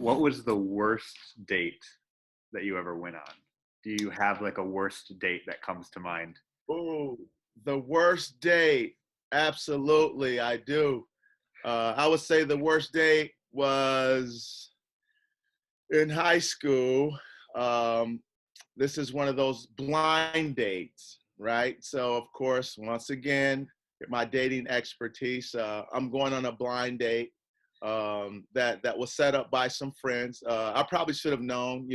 What was the worst date that you ever went on? Do you have like a worst date that comes to mind? Oh, the worst date. Absolutely, I do. I would say the worst date was in high school. Um, this is one of those blind dates, right? So, of course, once again, my dating expertise, I'm going on a blind date that was set up by some friends. I probably should have known,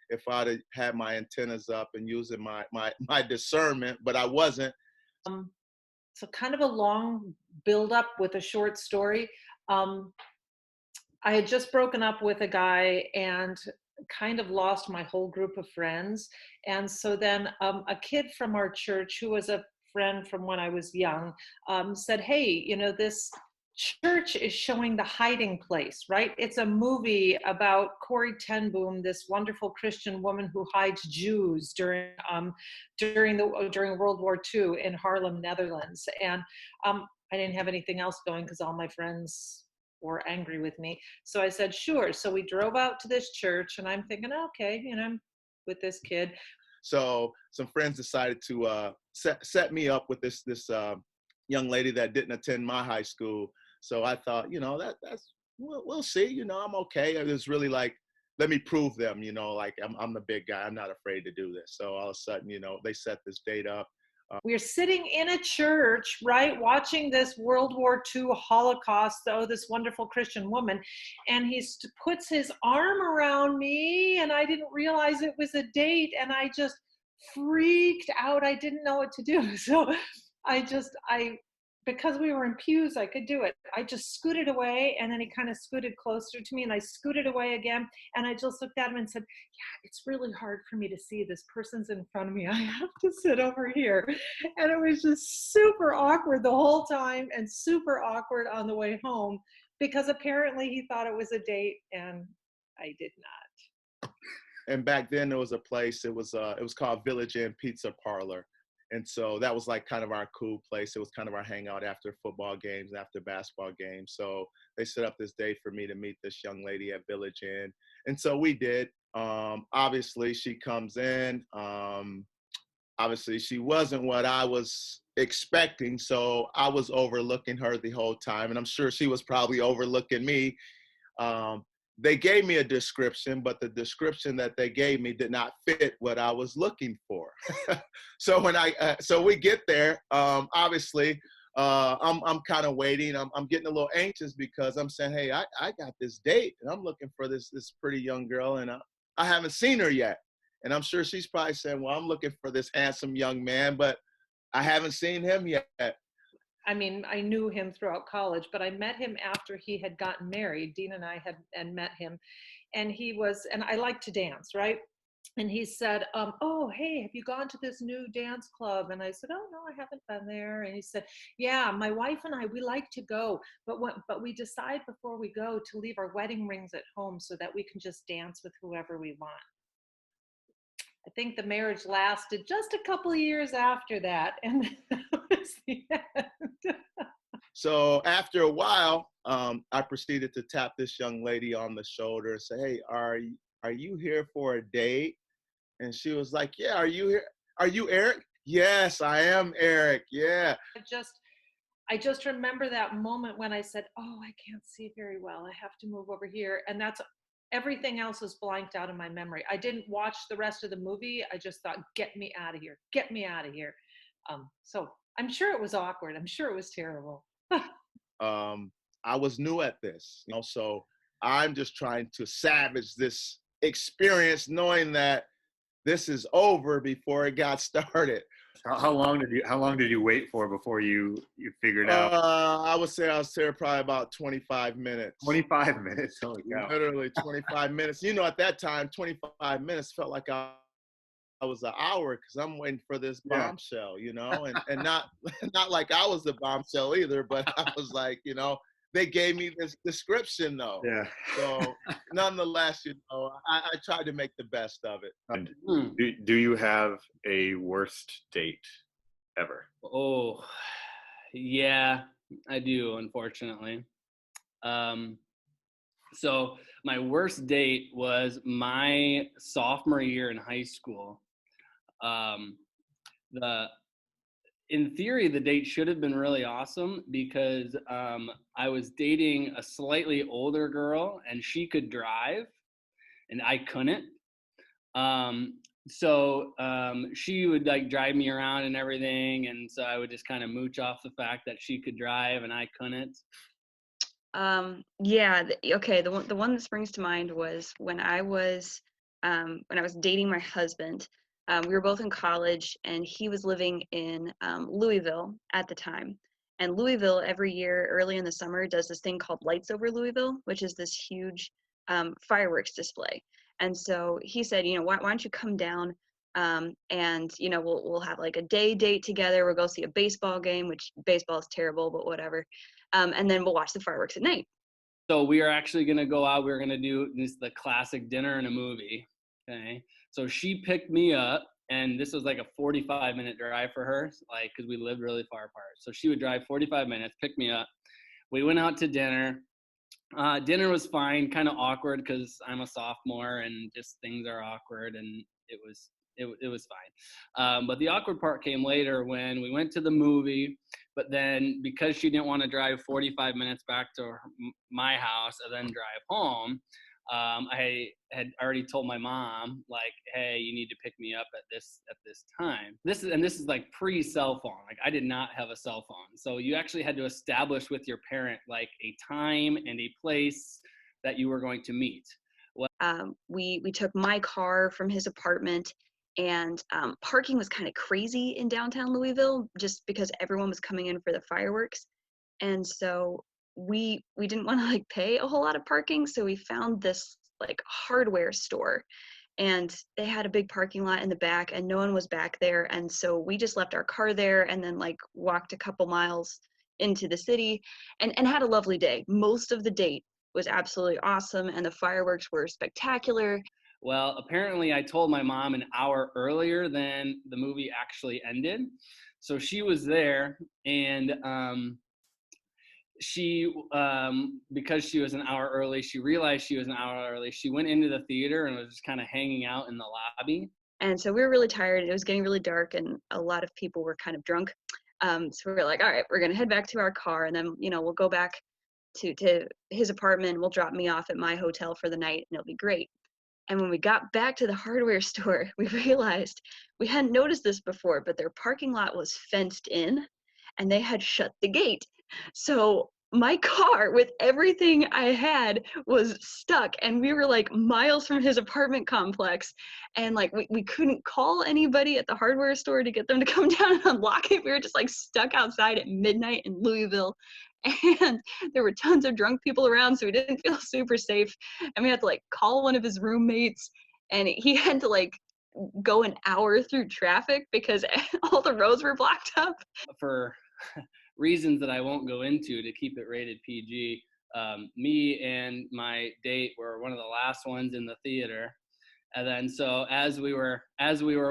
if I'd have had my antennas up and using my discernment, but I wasn't. Um, so kind of a long build up with a short story. Um, I had just broken up with a guy and kind of lost my whole group of friends. And so then a kid from our church who was a friend from when I was young said, hey, this church is showing The Hiding Place, right? It's a movie about Corrie ten Boom, this wonderful Christian woman who hides Jews during World War II in Haarlem, Netherlands. And I didn't have anything else going because all my friends were angry with me. So I said, sure. So we drove out to this church and I'm thinking, okay, I'm with this kid. So some friends decided to set me up with this young lady that didn't attend my high school. So I thought, that's we'll see. I'm okay. It was really like, let me prove them. Like I'm the big guy. I'm not afraid to do this. So all of a sudden, they set this date up. We're sitting in a church, right, watching this World War II Holocaust, this wonderful Christian woman, and he puts his arm around me, and I didn't realize it was a date, and I just freaked out. I didn't know what to do. So because we were in pews, I could do it. I just scooted away, and then he kind of scooted closer to me, and I scooted away again, and I just looked at him and said, yeah, it's really hard for me to see. This person's in front of me. I have to sit over here. And it was just super awkward the whole time and super awkward on the way home because apparently he thought it was a date, and I did not. And back then there was a place, it was called Village Inn Pizza Parlor. And so that was like kind of our cool place. It was kind of our hangout after football games, after basketball games. So they set up this day for me to meet this young lady at Village Inn. And so we did. Obviously, she comes in. Obviously, she wasn't what I was expecting. So I was overlooking her the whole time. And I'm sure she was probably overlooking me. They gave me a description, but the description that they gave me did not fit what I was looking for. So so we get there, obviously, I'm kind of waiting. I'm getting a little anxious because I'm saying, hey, I got this date and I'm looking for this pretty young girl and I haven't seen her yet. And I'm sure she's probably saying, well, I'm looking for this handsome young man, but I haven't seen him yet. I mean, I knew him throughout college, but I met him after he had gotten married. Dean and I had met him, and I like to dance, right? And he said, oh, hey, have you gone to this new dance club? And I said, oh, no, I haven't been there. And he said, yeah, my wife and I, we like to go, but we decide before we go to leave our wedding rings at home so that we can just dance with whoever we want. I think the marriage lasted just a couple of years after that, and that was the end. So after a while, I proceeded to tap this young lady on the shoulder and say, hey, are you here for a date? And she was like, yeah, are you here? Are you Eric? Yes, I am Eric. Yeah. I just remember that moment when I said, oh, I can't see very well. I have to move over here. And everything else was blanked out of my memory. I didn't watch the rest of the movie. I just thought, get me out of here. Get me out of here. So I'm sure it was awkward. I'm sure it was terrible. I was new at this, so I'm just trying to savage this experience knowing that this is over before it got started. How long did you wait for before you figured out? I would say I was there probably about 25 minutes. 25 minutes. Holy cow. Literally 25 minutes. At that time, 25 minutes felt like I was an hour because I'm waiting for this bombshell, and not like I was the bombshell either, but I was like, they gave me this description though. Yeah. So nonetheless, I tried to make the best of it. And do you have a worst date ever? Oh, yeah, I do, unfortunately. So My worst date was my sophomore year in high school. Um, the in theory, the date should have been really awesome because I was dating a slightly older girl and she could drive and I couldn't. So she would like drive me around and everything, and so I would just kind of mooch off the fact that she could drive and I couldn't. Yeah, okay, the one that springs to mind was when I was dating my husband. We were both in college, and he was living in Louisville at the time. And Louisville every year, early in the summer, does this thing called Lights Over Louisville, which is this huge fireworks display. And so he said, why don't you come down, and we'll have like a day date together. We'll go see a baseball game, which baseball is terrible, but whatever. And then we'll watch the fireworks at night. So we are actually going to go out. We're going to do the classic dinner and a movie. Okay. So she picked me up, and this was like a 45-minute drive for her, like, because we lived really far apart. So she would drive 45 minutes, pick me up. We went out to dinner. Dinner was fine, kind of awkward because I'm a sophomore and just things are awkward, and it was fine. But the awkward part came later when we went to the movie. But then because she didn't want to drive 45 minutes back to my house and then drive home, I had already told my mom, like, hey, you need to pick me up at this time. This is like pre-cell phone. Like, I did not have a cell phone. So you actually had to establish with your parent like a time and a place that you were going to meet. We took my car from his apartment, and parking was kind of crazy in downtown Louisville just because everyone was coming in for the fireworks. And so we didn't want to like pay a whole lot of parking, so we found this like hardware store, and they had a big parking lot in the back and no one was back there. And so we just left our car there and then like walked a couple miles into the city and had a lovely day. Most of the date was absolutely awesome and the fireworks were spectacular. Well, apparently I told my mom an hour earlier than the movie actually ended. So she was there, and she because she was an hour early, she realized she was an hour early. She went into the theater and was just kind of hanging out in the lobby. And so we were really tired. It was getting really dark and a lot of people were kind of drunk. So we were like, all right, we're going to head back to our car, and then, we'll go back to his apartment. We'll drop me off at my hotel for the night and it'll be great. And when we got back to the hardware store, we realized we hadn't noticed this before, but their parking lot was fenced in and they had shut the gate. So my car with everything I had was stuck, and we were like miles from his apartment complex, and like we couldn't call anybody at the hardware store to get them to come down and unlock it. We were just like stuck outside at midnight in Louisville, and there were tons of drunk people around, so we didn't feel super safe. And we had to like call one of his roommates, and he had to like go an hour through traffic because all the roads were blocked up. For reasons that I won't go into to keep it rated PG, me and my date were one of the last ones in the theater. And then so as we were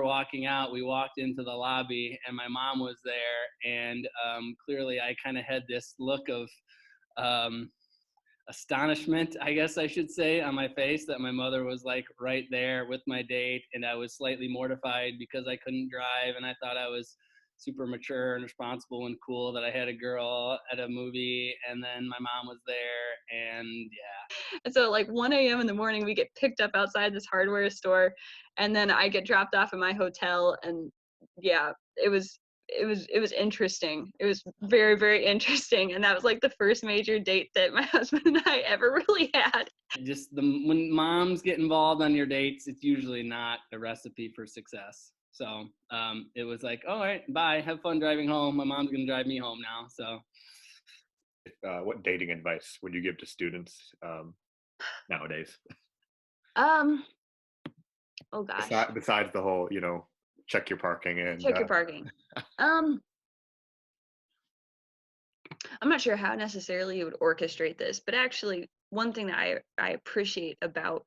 walking out, we walked into the lobby and my mom was there, and clearly I kind of had this look of astonishment, I guess I should say, on my face that my mother was like right there with my date, and I was slightly mortified because I couldn't drive, and I thought I was super mature and responsible and cool that I had a girl at a movie, and then my mom was there, and yeah. And so like 1 a.m. in the morning, we get picked up outside this hardware store, and then I get dropped off at my hotel, and yeah, it was interesting. It was very, very interesting, and that was like the first major date that my husband and I ever really had. Just when moms get involved on your dates, it's usually not a recipe for success. So it was like, all right, bye, have fun driving home. My mom's gonna drive me home now. So what dating advice would you give to students nowadays? Oh gosh. Besides the whole, check your parking and check your parking. I'm not sure how necessarily you would orchestrate this, but actually one thing that I appreciate about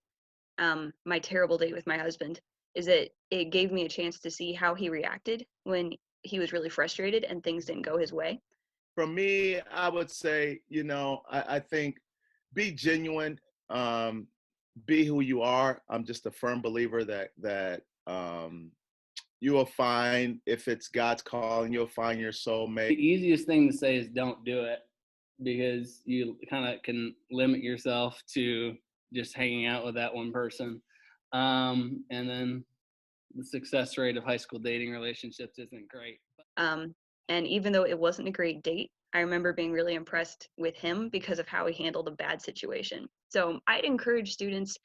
my terrible date with my husband is that it gave me a chance to see how he reacted when he was really frustrated and things didn't go his way. For me, I would say, I think be genuine. be who you are. I'm just a firm believer that you will find, if it's God's calling, you'll find your soulmate. The easiest thing to say is don't do it, because you kind of can limit yourself to just hanging out with that one person. And then the success rate of high school dating relationships isn't great. Um, and even though it wasn't a great date, I remember being really impressed with him because of how he handled a bad situation. So I'd encourage students,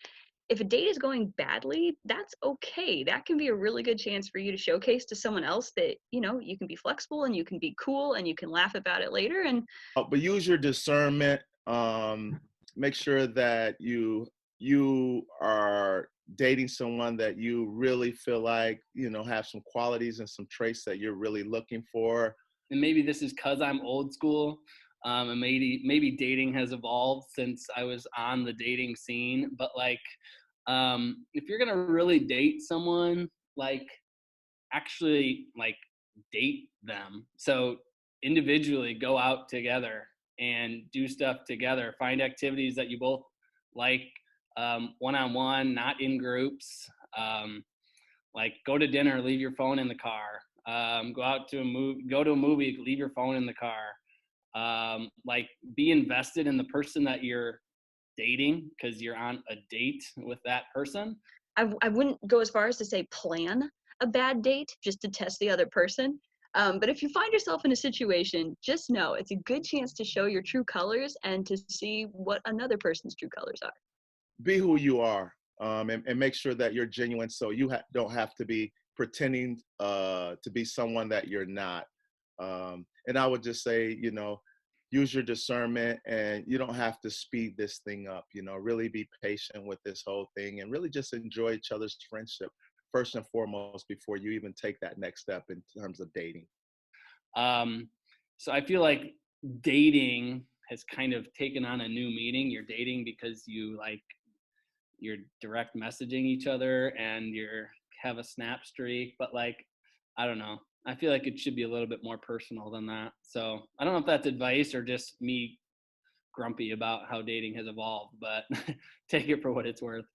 if a date is going badly, that's okay. That can be a really good chance for you to showcase to someone else that, you know, you can be flexible and you can be cool and you can laugh about it later. And But use your discernment. Make sure that you are dating someone that you really feel like, you know, have some qualities and some traits that you're really looking for. And maybe this is because I'm old school, and maybe dating has evolved since I was on the dating scene. But like, if you're gonna really date someone, like actually like date them. So individually go out together and do stuff together. Find activities that you both like, one-on-one, not in groups. Like go to dinner, leave your phone in the car. Go to a movie, leave your phone in the car. Like be invested in the person that you're dating because you're on a date with that person. I wouldn't go as far as to say plan a bad date just to test the other person. But if you find yourself in a situation, just know it's a good chance to show your true colors and to see what another person's true colors are. Be who you are, and make sure that you're genuine, so you don't have to be pretending to be someone that you're not. And I would just say, you know, use your discernment, and you don't have to speed this thing up. You know, really be patient with this whole thing, and really just enjoy each other's friendship first and foremost before you even take that next step in terms of dating. So I feel like dating has kind of taken on a new meaning. You're dating because you're direct messaging each other and you're have a snap streak, but like, I don't know. I feel like it should be a little bit more personal than that. So I don't know if that's advice or just me grumpy about how dating has evolved, but take it for what it's worth.